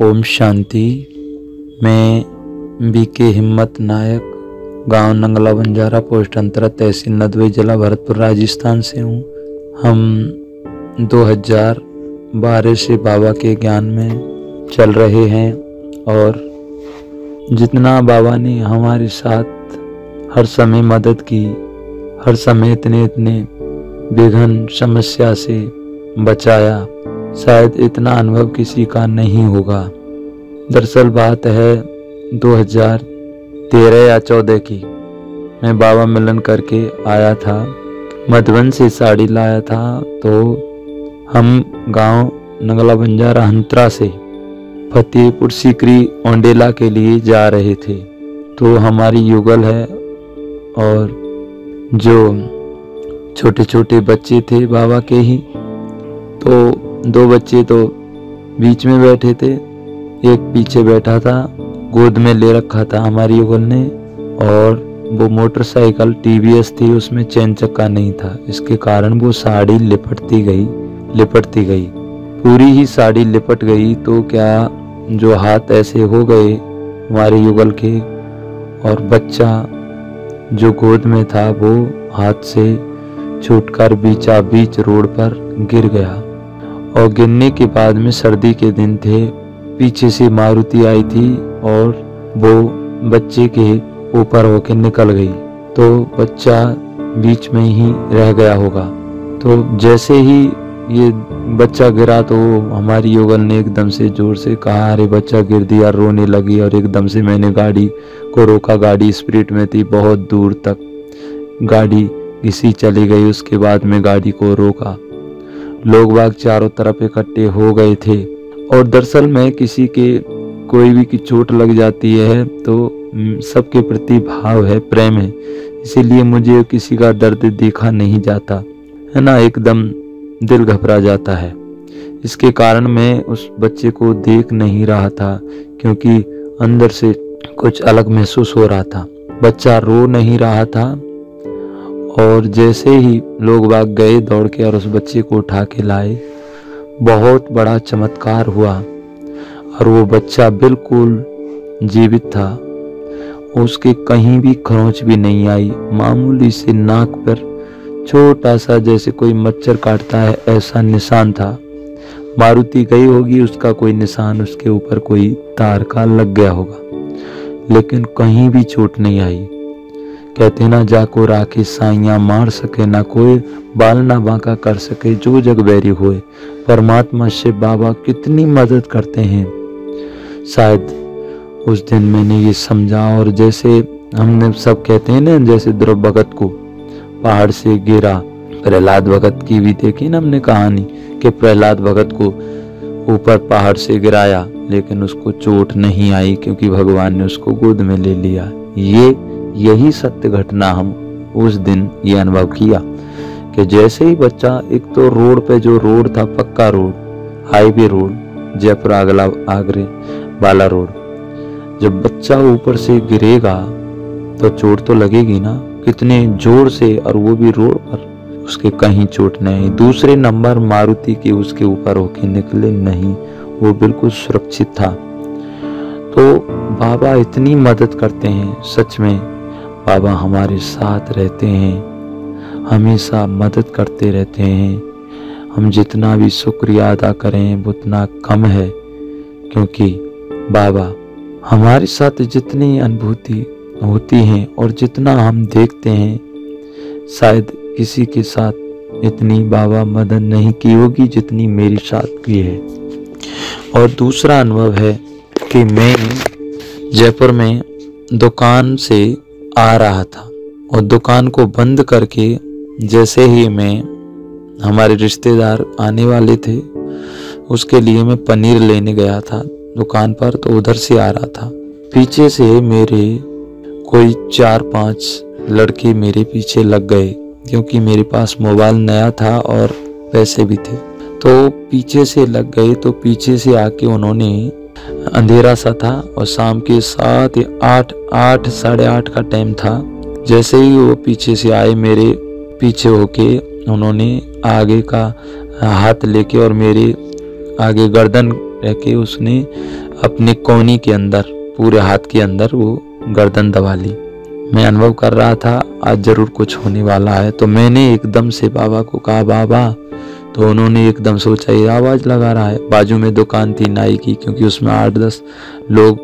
ओम शांति। मैं बीके हिम्मत नायक, गांव नंगला बंजारा, पोस्ट अंतरा, तहसील नदवई, जिला भरतपुर, राजस्थान से हूँ। हम 2012 से बाबा के ज्ञान में चल रहे हैं और जितना बाबा ने हमारे साथ हर समय मदद की, हर समय इतने विघ्न समस्या से बचाया, शायद इतना अनुभव किसी का नहीं होगा। दरअसल बात है 2013 या 14 की। मैं बाबा मिलन करके आया था, मधुबन से साड़ी लाया था। तो हम गांव नंगला बंजारा हंत्रा से फतेहपुर सीकरी ओंडेला के लिए जा रहे थे। तो हमारी युगल है और जो छोटे छोटे बच्चे थे बाबा के ही, तो 2 बच्चे तो बीच में बैठे थे, एक पीछे बैठा था, गोद में ले रखा था हमारी युगल ने। और वो मोटरसाइकिल टीवीएस थी, उसमें चैन चक्का नहीं था, इसके कारण वो साड़ी लिपटती गई, पूरी ही साड़ी लिपट गई। तो क्या जो हाथ ऐसे हो गए हमारे युगल के, और बच्चा जो गोद में था वो हाथ से छूटकर बीच रोड पर गिर गया। और गिरने के बाद में सर्दी के दिन थे, पीछे से मारुति आई थी और वो बच्चे के ऊपर होकर निकल गई। तो बच्चा बीच में ही रह गया होगा। तो जैसे ही ये बच्चा गिरा तो हमारी युगल ने एकदम से जोर से कहा, अरे बच्चा गिर दिया, रोने लगी। और एकदम से मैंने गाड़ी को रोका, गाड़ी स्पीड में थी, बहुत दूर तक गाड़ी घिसी चली गई। उसके बाद में गाड़ी को रोका, लोग बाग चारों तरफ इकट्ठे हो गए थे। और दरअसल में किसी के कोई भी की चोट लग जाती है तो सबके प्रति भाव है, प्रेम है, इसीलिए मुझे किसी का दर्द देखा नहीं जाता है ना, एकदम दिल घबरा जाता है। इसके कारण मैं उस बच्चे को देख नहीं रहा था, क्योंकि अंदर से कुछ अलग महसूस हो रहा था। बच्चा रो नहीं रहा था। और जैसे ही लोग बाग गए दौड़ के और उस बच्चे को उठा के लाए, बहुत बड़ा चमत्कार हुआ और वो बच्चा बिल्कुल जीवित था। उसके कहीं भी खरोंच भी नहीं आई, मामूली से नाक पर छोटा सा जैसे कोई मच्छर काटता है ऐसा निशान था। मारुति गई होगी, उसका कोई निशान उसके ऊपर कोई तार का लग गया होगा, लेकिन कहीं भी चोट नहीं आई। कहते ना, जाको राखी साइयां मार सके ना कोई, बाल ना बांका कर सके जो जग बैरी होए। परमात्मा से बाबा कितनी मदद करते हैं। शायद उस दिन मैंने ये समझा। और जैसे हमने सब कहते हैं ना, जैसे ध्रुव भगत को पहाड़ से गिरा, प्रहलाद भगत की भी देखी ना हमने कहानी कि प्रहलाद भगत को ऊपर पहाड़ से गिराया, लेकिन उसको चोट नहीं आई क्योंकि भगवान ने उसको गोद में ले लिया। यही सत्य घटना हम उस दिन ये अनुभव किया कि जैसे ही बच्चा, एक तो रोड पे जो रोड था पक्का रोड, हाईवे रोड, जयपुर आगरे वाला रोड, जब बच्चा ऊपर से गिरेगा तो चोट तो लगेगी ना, कितने जोर से, और वो भी रोड पर, उसके कहीं चोट नहीं। दूसरे नंबर मारुति के उसके ऊपर होके निकले नहीं, वो बिल्कुल सुरक्षित था। तो बाबा इतनी मदद करते हैं, सच में बाबा हमारे साथ रहते हैं, हमेशा मदद करते रहते हैं। हम जितना भी शुक्रिया अदा करें उतना कम है, क्योंकि बाबा हमारे साथ जितनी अनुभूति होती हैं और जितना हम देखते हैं, शायद किसी के साथ इतनी बाबा मदद नहीं की होगी जितनी मेरे साथ की है। और दूसरा अनुभव है कि मैं जयपुर में दुकान से आ रहा था और दुकान को बंद करके जैसे ही मैं, हमारे रिश्तेदार आने वाले थे, उसके लिए मैं पनीर लेने गया था दुकान पर, तो उधर से आ रहा था। पीछे से मेरे कोई 4-5 लड़के मेरे पीछे लग गए, क्योंकि मेरे पास मोबाइल नया था और पैसे भी थे। तो पीछे से लग गए, तो पीछे से आके उन्होंने, अंधेरा सा था और शाम के 7 या 8 साढ़े 8 का टाइम था। जैसे ही वो पीछे से आए, मेरे पीछे होके उन्होंने आगे का हाथ लेके और मेरे आगे गर्दन रह के उसने अपने कोहनी के अंदर, पूरे हाथ के अंदर वो गर्दन दबा ली। मैं अनुभव कर रहा था आज जरूर कुछ होने वाला है। तो मैंने एकदम से बाबा को कहा बाबा, तो उन्होंने एकदम सोचा ये आवाज़ लगा रहा है। बाजू में दुकान थी नाई की, क्योंकि उसमें 8-10 लोग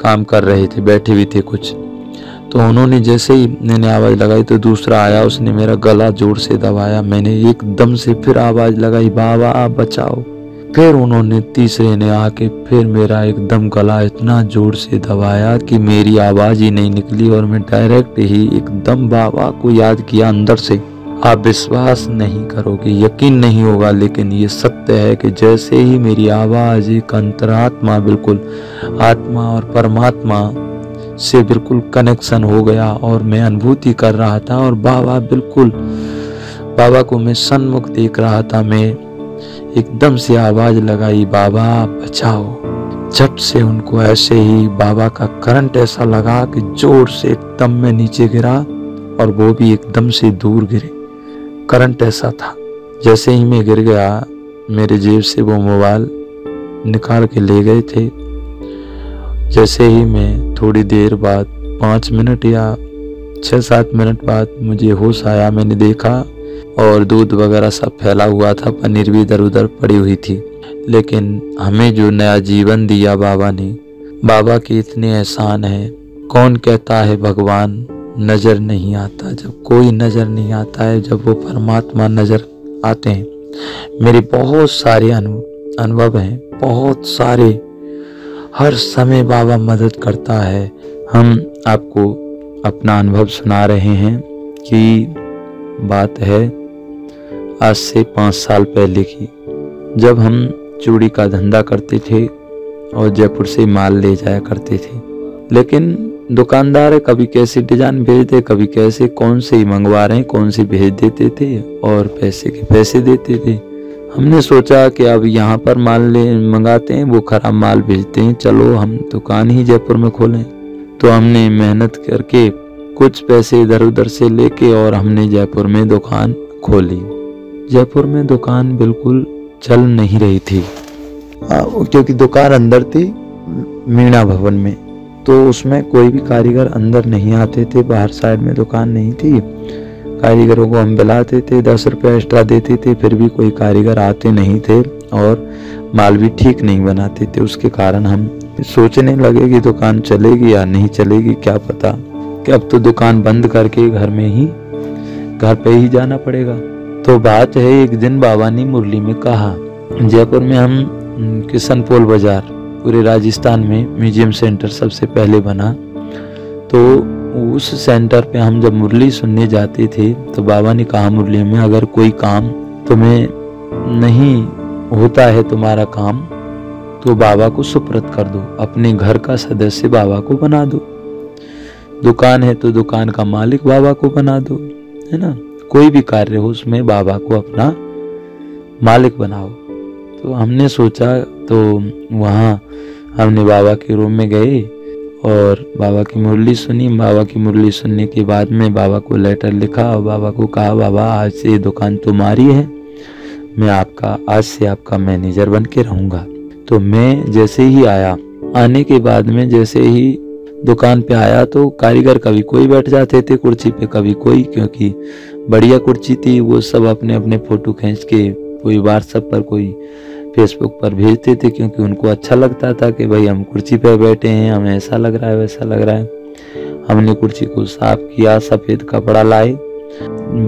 काम कर रहे थे, बैठे भी थे कुछ। तो उन्होंने जैसे ही मैंने आवाज़ लगाई तो दूसरा आया, उसने मेरा गला जोर से दबाया। मैंने एकदम से फिर आवाज़ लगाई बाबा आप बचाओ। फिर उन्होंने तीसरे ने आके फिर मेरा एकदम गला इतना जोर से दबाया कि मेरी आवाज़ ही नहीं निकली और मैं डायरेक्ट ही एकदम बाबा को याद किया अंदर से। आप विश्वास नहीं करोगे, यकीन नहीं होगा, लेकिन ये सत्य है कि जैसे ही मेरी आवाज़ एक अंतरात्मा, बिल्कुल आत्मा और परमात्मा से बिल्कुल कनेक्शन हो गया और मैं अनुभूति कर रहा था और बाबा को मैं सन्मुख देख रहा था। मैं एकदम से आवाज़ लगाई बाबा बचाओ। झट से उनको ऐसे ही बाबा का करंट ऐसा लगा कि जोर से एकदम मैं नीचे गिरा और वो भी एकदम से दूर गिरे। करंट ऐसा था, जैसे ही मैं गिर गया मेरे जेब से वो मोबाइल निकाल के ले गए थे। जैसे ही मैं थोड़ी देर बाद 5 मिनट या 6-7 मिनट बाद मुझे होश आया, मैंने देखा और दूध वगैरह सब फैला हुआ था, पनीर भी इधर उधर पड़ी हुई थी। लेकिन हमें जो नया जीवन दिया बाबा ने, बाबा के इतने एहसान है। कौन कहता है भगवान नज़र नहीं आता, जब कोई नज़र नहीं आता है, जब वो परमात्मा नज़र आते हैं। मेरे बहुत सारे अनुभव हैं, बहुत सारे, हर समय बाबा मदद करता है। हम आपको अपना अनुभव सुना रहे हैं कि बात है आज से 5 साल पहले की, जब हम चूड़ी का धंधा करते थे और जयपुर से माल ले जाया करते थे। लेकिन दुकानदार कभी कैसे डिजाइन भेजते, कभी कैसे कौन से ही मंगवा रहे हैं कौन सी भेज देते थे और पैसे के पैसे देते थे। हमने सोचा कि अब यहाँ पर माल ले मंगाते हैं, वो खराब माल भेजते हैं, चलो हम दुकान ही जयपुर में खोलें। तो हमने मेहनत करके कुछ पैसे इधर उधर से लेके और हमने जयपुर में दुकान खोली। जयपुर में दुकान बिल्कुल चल नहीं रही थी, क्योंकि दुकान अंदर थी मीणा भवन में, तो उसमें कोई भी कारीगर अंदर नहीं आते थे। बाहर साइड में दुकान नहीं थी, कारीगरों को हम बुलाते थे, 10 रुपये एक्स्ट्रा देते थे, फिर भी कोई कारीगर आते नहीं थे और माल भी ठीक नहीं बनाते थे। उसके कारण हम सोचने लगे कि दुकान चलेगी या नहीं चलेगी, क्या पता, कि अब तो दुकान बंद करके घर पे ही जाना पड़ेगा। तो बात है एक दिन बाबा ने मुरली में कहा, जयपुर में हम किशनपोल बाजार पूरे राजस्थान में म्यूजियम सेंटर सबसे पहले बना, तो उस सेंटर पे हम जब मुरली सुनने जाते थे तो बाबा ने कहा मुरली में, अगर कोई काम तुम्हें नहीं होता है तुम्हारा काम, तो बाबा को सुपुर्द कर दो, अपने घर का सदस्य बाबा को बना दो। दुकान है तो दुकान का मालिक बाबा को बना दो, है ना। कोई भी कार्य हो उसमें बाबा को अपना मालिक बनाओ। तो हमने सोचा, तो वहाँ हमने बाबा के रूम में गए और बाबा की मुरली सुनी। बाबा की मुरली सुनने के बाद में बाबा को लेटर लिखा और बाबा को कहा, बाबा आज से दुकान तुम्हारी है, मैं आज से आपका मैनेजर बन के रहूँगा। तो मैं जैसे ही आया, आने के बाद में जैसे ही दुकान पे आया तो कारीगर कभी कोई बैठ जाते थे कुर्सी पे, कभी कोई, क्योंकि बढ़िया कुर्सी थी। वो सब अपने अपने फोटो खींच के कोई व्हाट्सएप पर, कोई फेसबुक पर भेजते थे, क्योंकि उनको अच्छा लगता था कि भाई हम कुर्सी पे बैठे हैं, हमें ऐसा लग रहा है वैसा लग रहा है। हमने कुर्सी को साफ किया, सफ़ेद कपड़ा लाए,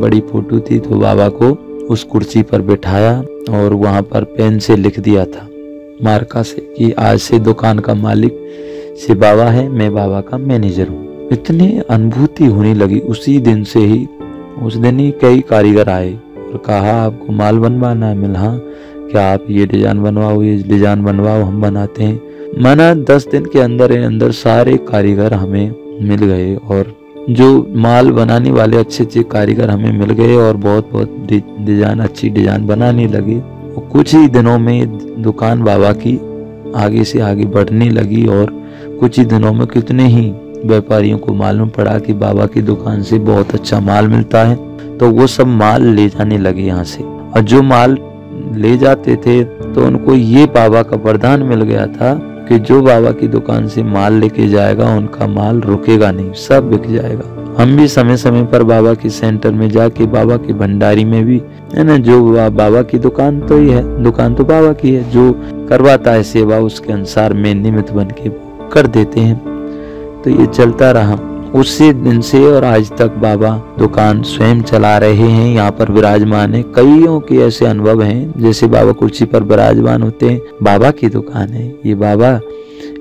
बड़ी फोटो थी, तो बाबा को उस कुर्सी पर बिठाया और वहाँ पर पेन से लिख दिया था मार्का से कि आज से दुकान का मालिक से बाबा है, मैं बाबा का मैनेजर हूँ। इतनी अनुभूति होने लगी उसी दिन से ही। उस दिन ही कई कारीगर आए और कहा आपको माल बनवाना है। मिला, हाँ, क्या आप ये डिजाइन बनवाओ, ये डिजाइन बनवाओ, हम बनाते हैं। माना 10 दिन के अंदर सारे कारीगर हमें मिल गए और जो माल बनाने वाले अच्छे अच्छे कारीगर हमें मिल गए और बहुत डिजाइन, अच्छी डिजाइन बनाने लगे। और कुछ ही दिनों में दुकान बाबा की आगे से आगे बढ़ने लगी और कुछ ही दिनों में कितने ही व्यापारियों को मालूम पड़ा कि बाबा की दुकान से बहुत अच्छा माल मिलता है। तो वो सब माल ले जाने लगे यहाँ से, और जो माल ले जाते थे तो उनको ये बाबा का वरदान मिल गया था कि जो बाबा की दुकान से माल लेके जाएगा उनका माल रुकेगा नहीं, सब बिक जाएगा। हम भी समय समय पर बाबा के सेंटर में जाके, बाबा के भंडारी में भी, है ना, जो बाबा की दुकान तो ही है, दुकान तो बाबा की है, जो करवाता है सेवा उसके अनुसार में निमित्त बन के कर देते हैं। तो ये चलता रहा उसी दिन से, और आज तक बाबा दुकान स्वयं चला रहे हैं, यहाँ पर विराजमान है। कईयों के ऐसे अनुभव हैं, जैसे बाबा कुर्सी पर विराजमान होते हैं, बाबा की दुकान है, ये बाबा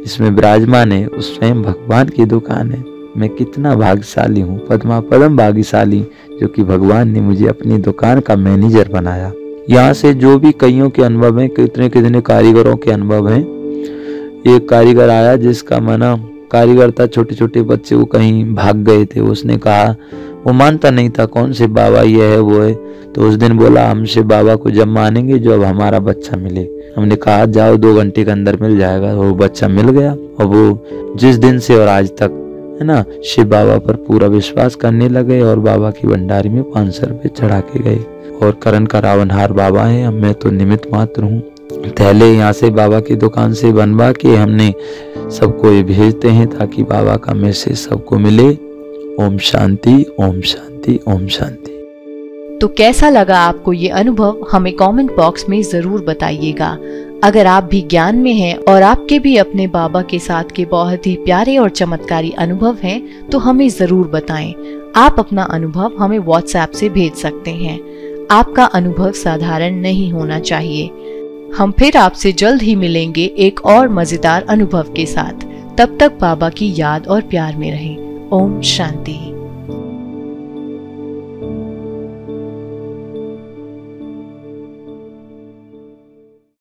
इसमें विराजमान है, उस स्वयं भगवान की दुकान है। मैं कितना भाग्यशाली हूँ, पद्म भाग्यशाली, जो कि भगवान ने मुझे अपनी दुकान का मैनेजर बनाया। यहाँ से जो भी कईयों के अनुभव हैं, कितने कितने कारीगरों के अनुभव हैं। एक कारीगर आया जिसका मना, कारीगर था, छोटे छोटे बच्चे वो कहीं भाग गए थे, उसने कहा, वो मानता नहीं था कौन से बाबा ये है वो है, तो उस दिन बोला हमसे बाबा को जब मानेंगे जब हमारा बच्चा मिले। हमने कहा जाओ 2 घंटे के अंदर मिल जाएगा, वो बच्चा मिल गया। और वो जिस दिन से और आज तक, है ना, शिव बाबा पर पूरा विश्वास करने लगे और बाबा की भंडारी में 500 रुपये चढ़ा के गए। और करण का रावणहार बाबा है, मैं तो निमित्त मात्र हूँ। थैले यहाँ से बाबा की दुकान से बनवा के हमने सबको ये भेजते हैं ताकि बाबा का मैसेज सबको मिले। ओम शांति, ओम शांति, ओम शांति। तो कैसा लगा आपको ये अनुभव, हमें कमेंट बॉक्स में जरूर बताइएगा। अगर आप भी ज्ञान में हैं और आपके भी अपने बाबा के साथ के बहुत ही प्यारे और चमत्कारी अनुभव हैं, तो हमें जरूर बताएं। आप अपना अनुभव हमें व्हाट्सएप से भेज सकते हैं। आपका अनुभव साधारण नहीं होना चाहिए। हम फिर आपसे जल्द ही मिलेंगे एक और मजेदार अनुभव के साथ। तब तक बाबा की याद और प्यार में रहें। ओम शांति।